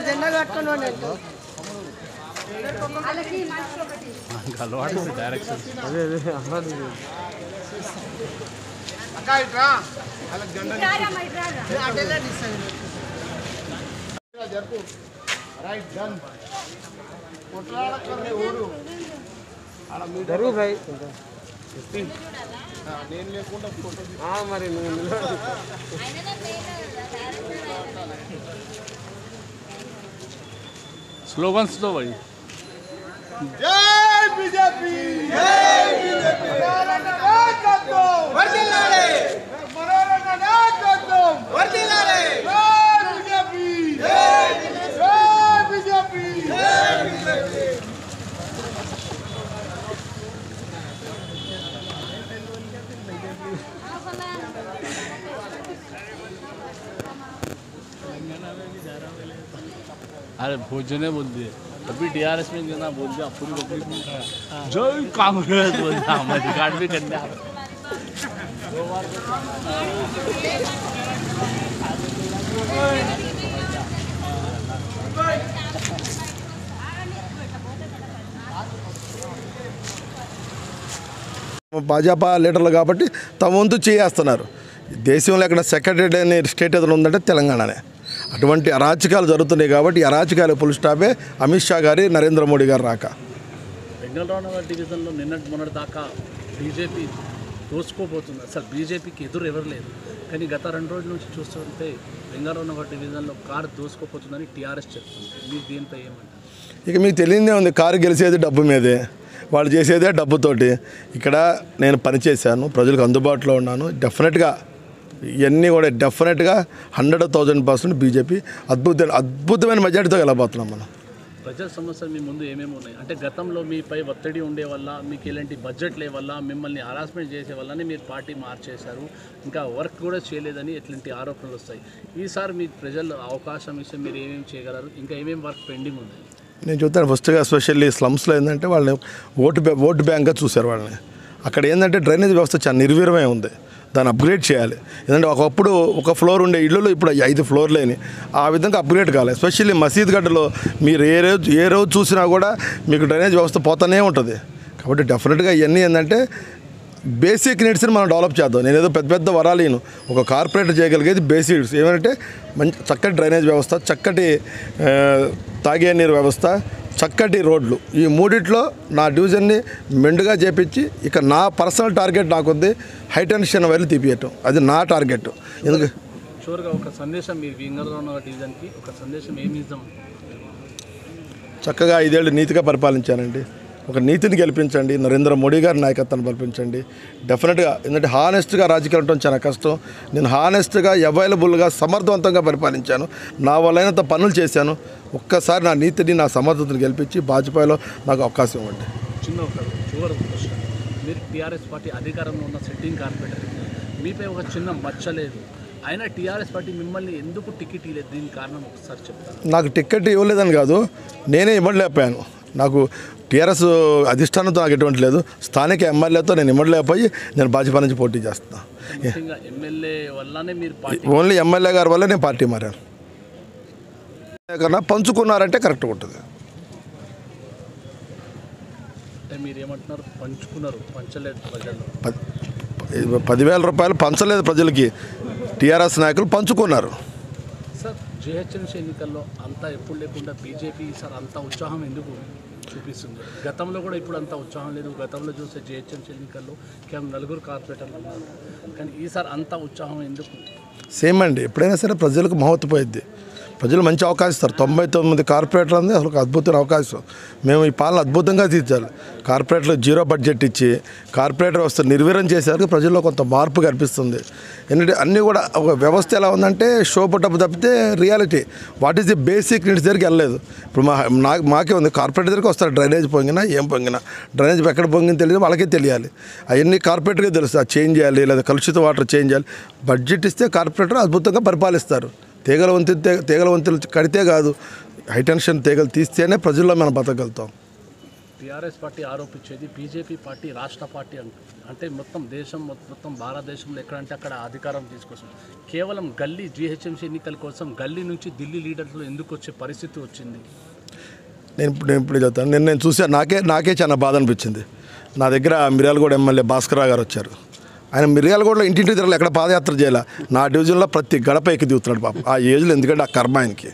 జెండా కట్టుకున్నాను డైరెక్షన్ జరుగు భాయ్ నేను లేకుండా మరి स्लोगन्स दो भाई। जय बीजेपी, जय बीजेपी, वर्दिल्लाले, मनोरंजन नायकत्व, वर्दिल्लाले, जय बीजेपी, जय बीजेपी, जय बीजेपी। अरे भोजने बोल दिए अभी DRS में जना बोल दिया पूरी पब्लिक जय कांग्रेस बोल दिया हमें रिकॉर्ड भी करने आ భాజపా లీడర్లు కాబట్టి తమ వంతు చేస్తున్నారు. దేశంలో ఎక్కడ సెక్రటరీ అనే స్టేట్ ఏదైనా ఉందంటే తెలంగాణనే. అటువంటి అరాచకాలు జరుగుతున్నాయి కాబట్టి అరాచకాలు ఫుల్ స్టాపే అమిత్ షా గారి నరేంద్ర మోడీ గారు రాక. బెంగళూరు డివిజన్లో మొన్నటి దాకా బీజేపీ దోసుకోబోతుంది. అసలు బీజేపీకి ఎదురు ఎవరు లేదు. కానీ గత 2 రోజుల నుంచి చూస్తుంటే బెంగళూరు డివిజన్లో కారు దోసుకోపోతుందని టీఆర్ఎస్ చెప్తుంది. మీరు దీనిపై ఏమంటారు? ఇక మీకు తెలియదే ఉంది, కారు గెలిచేది డబ్బు మీదే, వాళ్ళు చేసేదే డబ్బుతోటి. ఇక్కడ నేను పనిచేశాను, ప్రజలకు అందుబాటులో ఉన్నాను. డెఫినెట్గా ఇవన్నీ కూడా డెఫినెట్గా 100,000% బీజేపీ అద్భుతమైన మెజార్టీతో వెళ్ళబోతున్నాం మనం. ప్రజల సమస్యలు మీ ముందు ఏమేమి ఉన్నాయి అంటే గతంలో మీపై ఒత్తిడి ఉండే వల్ల మీకు ఇలాంటి బడ్జెట్ లే వల్ల మిమ్మల్ని హరాస్మెంట్ చేసే వల్లనే మీరు పార్టీ మార్చేశారు, ఇంకా వర్క్ కూడా చేయలేదని ఇట్లాంటి ఆరోపణలు వస్తాయి. ఈసారి మీకు ప్రజలు అవకాశం ఇస్తే మీరు ఏమేమి చేయగలరు, ఇంకా ఏమేమి వర్క్ పెండింగ్ ఉంది? నేను చూస్తాను ఫస్ట్గా ఎస్పెషల్లీ స్లమ్స్లో ఏంటంటే వాళ్ళని ఓటు బ్యాంక్గా చూశారు వాళ్ళని. అక్కడ ఏంటంటే డ్రైనేజ్ వ్యవస్థ చాలా నిర్వీర్యమై ఉంది, దాన్ని అప్గ్రేడ్ చేయాలి. ఎందుకంటే ఒకప్పుడు ఒక ఫ్లోర్ ఉండే ఇళ్ళు ఇప్పుడు 5 ఫ్లోర్లేని ఆ విధంగా అప్గ్రేడ్ కావాలి. ఎస్పెషల్లీ మసీద్ గడ్డలో మీరు ఏ రోజు చూసినా కూడా మీకు డ్రైనేజ్ వ్యవస్థ పోతూనే ఉంటుంది. కాబట్టి డెఫినెట్గా ఇవన్నీ ఏంటంటే బేసిక్ నీడ్స్ని మనం డెవలప్ చేద్దాం. నేను ఏదో పెద్ద వరాలేను, ఒక కార్పొరేటర్ చేయగలిగేది బేసిక్స్ ఏమంటే మంచి చక్కటి డ్రైనేజ్ వ్యవస్థ, చక్కటి తాగే నీరు వ్యవస్థ, చక్కటి రోడ్లు. ఈ మూడిట్లో నా డివిజన్ని మెండుగా చేపించి ఇక నా పర్సనల్ టార్గెట్ నాకుంది హైటెన్షన్ వైర్లు తీపియటం. అది నా టార్గెట్. ఎందుకు షూర్గా ఒక సందేశం మీరు బెంగళూరు డివిజన్కి ఒక సందేశం ఏమి ఇద్దాం? చక్కగా 5 ఏళ్ళు నీతిగా పరిపాలించానండి. ఒక నీతిని గెలిపించండి, నరేంద్ర మోడీ గారి నాయకత్వాన్ని గెలిపించండి. డెఫినెట్గా ఎందుకంటే హానెస్ట్గా రాజకీయాలు ఉండటం చాలా కష్టం. నేను హానెస్ట్గా అవైలబుల్గా సమర్థవంతంగా పరిపాలించాను, నా వల్లైనంత పనులు చేశాను. ఒక్కసారి నా నీతిని నా సమర్థతను గెలిపించి వాజ్పేయిలో నాకు అవకాశం ఇవ్వండి. చిన్న చివరి క్వశ్చన్, మీరు టీఆర్ఎస్ పార్టీ అధికారంలో ఉన్న సిట్టింగ్ కార్పొరేటర్, మీపై ఒక చిన్న మచ్చ లేదు, అయినా టీఆర్ఎస్ పార్టీ మిమ్మల్ని ఎందుకు టికెట్ ఇవ్వలేదు? దీనికి కారణం ఒకసారి చెప్తాను. నాకు టికెట్ ఇవ్వలేదని కాదు, నేనే ఇవ్వలేకపోయాను. నాకు టీఆర్ఎస్ అధిష్టానంతో నాకు ఎటువంటి లేదు. స్థానిక ఎమ్మెల్యేతో నేను ఇవ్వలేకపోయి నేను భాజపా నుంచి పోటీ చేస్తున్నాను. ఎమ్మెల్యే వల్లనే మీరు ఓన్లీ ఎమ్మెల్యే గారి వల్ల నేను పార్టీ మారాను. కన్నా పంచుకున్నారంటే కరెక్ట్గా ఉంటుంది. అంటే మీరు ఏమంటున్నారు? పంచుకున్నారు, పంచలేదు ప్రజలు. 10,000 రూపాయలు పంచలేదు ప్రజలకి, టీఆర్ఎస్ నాయకులు పంచుకున్నారు. సార్ జిహెచ్ఎంసీ ఎన్నికల్లో అంతా ఎప్పుడు లేకుండా బీజేపీ సార్ అంత ఉత్సాహం ఎందుకు చూపిస్తుంది? గతంలో కూడా ఇప్పుడు అంత ఉత్సాహం లేదు. గతంలో చూస్తే జిహెచ్ఎంసీ ఎన్నికల్లో కేవలం 4 కార్పొరేటర్లు ఉన్నారు, కానీ ఈసారి అంత ఉత్సాహం ఎందుకు? సేమ్ అండి, ఎప్పుడైనా సరే ప్రజలకు మహత్వపోయిద్ది. ప్రజలు మంచి అవకాశం ఇస్తారు. 99 కార్పొరేటర్లు అనేది అసలు అద్భుతమైన అవకాశం. మేము ఈ పాలన అద్భుతంగా తీర్చాలి. కార్పొరేటర్లు 0 బడ్జెట్ ఇచ్చి కార్పొరేటర్ వ్యవస్థ నిర్వీర్యం చేసేసరికి ప్రజల్లో కొంత మార్పు కనిపిస్తుంది. ఎందుకంటే అన్నీ కూడా ఒక వ్యవస్థ ఎలా ఉందంటే షో పుట్టపు తప్పితే reality what is the basic needs దగ్గరికి వెళ్ళలేదు. ఇప్పుడు మాకే ఉంది, కార్పొరేటర్ దగ్గరికి వస్తారు, డ్రైనేజ్ పొంగినా ఏం పొంగినా, డ్రైనేజ్ ఎక్కడ పొంగింది తెలియదు, వాళ్ళకే తెలియాలి. అవన్నీ కార్పొరేటర్గా తెలుస్తుంది, అది చేంజ్ చేయాలి లేదా కలుషిత వాటర్ చేంజ్ చేయాలి. బడ్జెట్ ఇస్తే కార్పొరేటర్ అద్భుతంగా పరిపాలిస్తారు. తీగల వంతులు కడితే కాదు, హైటెన్షన్ తీగలు తీస్తేనే ప్రజల్లో మనం బతకగలుగుతాం. టీఆర్ఎస్ పార్టీ ఆరోపించేది బీజేపీ పార్టీ రాష్ట్ర పార్టీ అంటే మొత్తం భారతదేశంలో ఎక్కడంటే అక్కడ అధికారం తీసుకొస్తుంది. కేవలం గల్లీ జీహెచ్ఎంసీ ఎన్నికల కోసం గల్లీ నుంచి ఢిల్లీ లీడర్లు ఎందుకు వచ్చే పరిస్థితి వచ్చింది? నేను ఇప్పుడు చెప్తాను. నేను చూసాను, నాకే చాలా బాధ అనిపించింది. నా దగ్గర మిర్యాలగూడ ఎమ్మెల్యే భాస్కర్ గారు వచ్చారు. ఆయన మిర్యాలగూడలో ఇంటింటి తిరగలు ఎక్కడ పాదయాత్ర చేయాల, నా డివిజన్లో ప్రతి గడప ఎక్కి దిగుతున్నాడు పాపం ఆ ఏజ్లో. ఎందుకంటే ఆ కర్మ ఆయనకి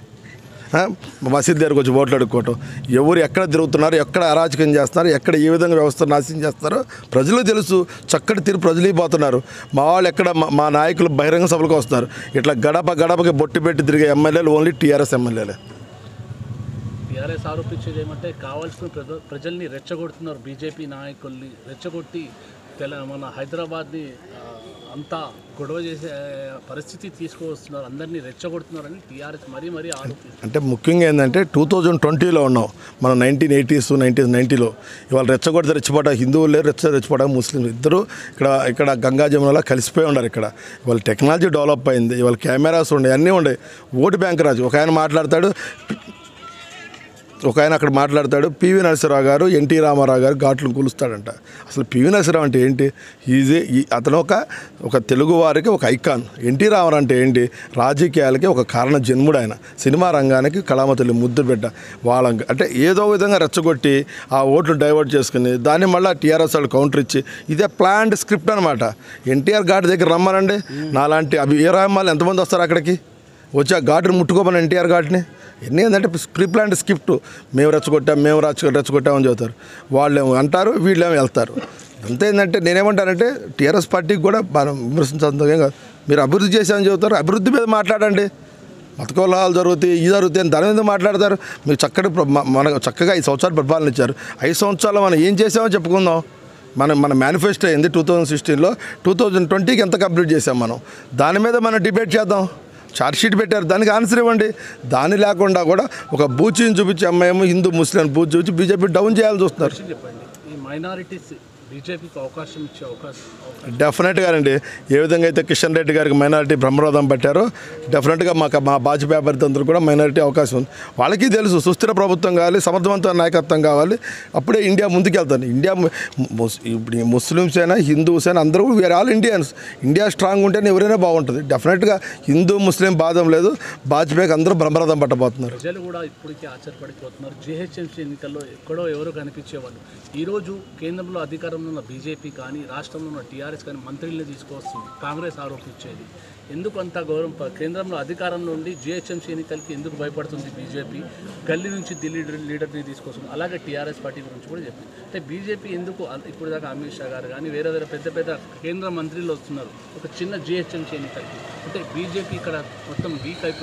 మసీద్ దగ్గరకు వచ్చి ఓట్లు అడుక్కోవటం, ఎవరు ఎక్కడ తిరుగుతున్నారు, ఎక్కడ అరాచకం చేస్తున్నారు, ఎక్కడ ఏ విధంగా వ్యవస్థ నాశనం చేస్తారో ప్రజలకు తెలుసు. చక్కటి తీరు ప్రజలు పోతున్నారు. మా వాళ్ళు ఎక్కడ మా నాయకులు బహిరంగ సభలకు వస్తున్నారు. ఇట్లా గడపకి బొట్టు పెట్టి తిరిగే ఎమ్మెల్యేలు ఓన్లీ టీఆర్ఎస్ ఎమ్మెల్యేలే. టీఆర్ఎస్ ఆరోపించేది ఏమంటే కావాల్సిన ప్రజల్ని రెచ్చగొడుతున్నారు. బీజేపీ నాయకుల్ని రెచ్చగొట్టి మన హైదరాబాద్ని అంతా గొడవ చేసే పరిస్థితి తీసుకువస్తున్నారు, అందరినీ రెచ్చగొడుతున్నారని టీఆర్ఎస్ మరీ ఆరోపిస్తుంది. అంటే ముఖ్యంగా ఏంటంటే 2020లో ఉన్నాం మనం, 1980s 90లో. ఇవాళ రెచ్చగొడితే రెచ్చిపోవడం హిందువులు లేరు, రెచ్చిపోవడం ముస్లింలు. ఇద్దరు ఇక్కడ గంగా జమునలో కలిసిపోయి ఉన్నారు. ఇక్కడ ఇవాళ టెక్నాలజీ డెవలప్ అయింది, ఇవాళ కెమెరాస్ ఉన్నాయి, అన్నీ ఉన్నాయి. ఓటు బ్యాంక్ రాజు ఒక ఆయన అక్కడ మాట్లాడతాడు, పివి నరసింహరావు గారు ఎన్టీ రామారావు గారు ఘాట్లు కూలుస్తాడంట. అసలు పివి నరసింహరావు అంటే ఏంటి? అతను ఒక తెలుగు వారికి ఒక ఐకాన్. ఎన్టీ రామారావు అంటే ఏంటి? రాజకీయాలకి ఒక కారణ జన్ముడు ఆయన. సినిమా రంగానికి కళామతల్లి ముద్దు బిడ్డ. అంటే ఏదో విధంగా రెచ్చగొట్టి ఆ ఓట్లు డైవర్ట్ చేసుకుని దాన్ని మళ్ళీ టీఆర్ఎస్ వాళ్ళు కౌంటర్ ఇచ్చి ఇదే ప్లాన్డ్ స్క్రిప్ట్ అనమాట. ఎన్టీఆర్ ఘాట్ దగ్గర రమ్మనండి, నాలాంటి ఏ రామాలు ఎంతమంది వస్తారు అక్కడికి వచ్చి ఆ ఘాటుని ముట్టుకోమని ఎన్టీఆర్ ఘాట్ని. ఎన్ని ఏంటంటే ప్రీ ప్లాన్డ్ స్క్రిప్ట్. మేము రెచ్చగొట్టామని చెబుతారు, వాళ్ళేమో అంటారు, వీళ్ళేమో వెళ్తారు. అంతే. ఏంటంటే నేనేమంటానంటే టీఆర్ఎస్ పార్టీకి కూడా మనం విమర్శించడం కాదు, మీరు అభివృద్ధి చేశామని చెబుతారు, అభివృద్ధి మీద మాట్లాడండి. మతకోలాలు జరుగుతాయి, అని దాని మీద మాట్లాడతారు. మీరు చక్కగా 5 సంవత్సరాలు పరిపాలన ఇచ్చారు. 5 సంవత్సరాలు మనం ఏం చేసామో చెప్పుకుందాం. మన మేనిఫెస్టో అయింది 2016లో, 2020కి ఎంత కంప్లీట్ చేసాం మనం, దాని మీద మనం డిబేట్ చేద్దాం. ఛార్జ్షీట్ పెట్టారు, దానికి ఆన్సర్ ఇవ్వండి. దాని లేకుండా కూడా ఒక బూచిని చూపించి అమ్మాయేమో హిందూ ముస్లిం బూచి చూపించి బీజేపీ డౌన్ చేయాలని చూస్తున్నారు. చెప్పండి, ఈ మైనారిటీస్ బీజేపీకి అవకాశం ఇచ్చే అవకాశం డెఫినెట్గా అండి. ఏ విధంగా అయితే కిషన్ రెడ్డి గారికి మైనారిటీ బ్రహ్మరథం పట్టారో డెఫినెట్గా మా భాజపా అభ్యర్థులందరూ కూడా మైనారిటీ అవకాశం ఉంది. వాళ్ళకి తెలుసు సుస్థిర ప్రభుత్వం కావాలి, సమర్థవంతమైన నాయకత్వం కావాలి, అప్పుడే ఇండియా ముందుకెళ్తాను. ఇప్పుడు ముస్లిమ్స్ అయినా హిందూస్ అయినా అందరూ we are all Indians. India strong ఉంటేనే ఎవరైనా బాగుంటుంది. డెఫినెట్గా హిందూ ముస్లిం బాధం లేదు, వాజ్పేయికి అందరూ బ్రహ్మరథం పట్టబోతున్నారు. ప్రజలు కూడా ఇప్పటికీ ఆశ్చర్యపడిపోతున్నారు. జీహెచ్ఎంసీ ఎన్నికల్లో ఎక్కడో ఎవరో కనిపించేవాళ్ళు ఈరోజు కేంద్రంలో అధికారంలో ఉన్న బీజేపీ కానీ రాష్ట్రంలో ఉన్న టీఆర్ఎస్ కానీ మంత్రుల్ని తీసుకొస్తుంది. కాంగ్రెస్ ఆరోపించేది ఎందుకు అంత గౌరవం? కేంద్రంలో అధికారంలో ఉండి జీహెచ్ఎంసీ ఎన్నికలకి ఎందుకు భయపడుతుంది బీజేపీ? గల్లీ నుంచి ఢిల్లీ లీడర్ని తీసుకొస్తుంది. అలాగే టీఆర్ఎస్ పార్టీ గురించి కూడా చెప్పింది. అంటే బీజేపీ ఎందుకు ఇప్పుడు దాకా అమిత్ షా గారు కానీ వేరే పెద్ద కేంద్ర మంత్రులు వస్తున్నారు ఒక చిన్న జీహెచ్ఎంసీ ఎన్నికలకి? అంటే బీజేపీ ఇక్కడ మొత్తం వీక్ అయిపోయింది.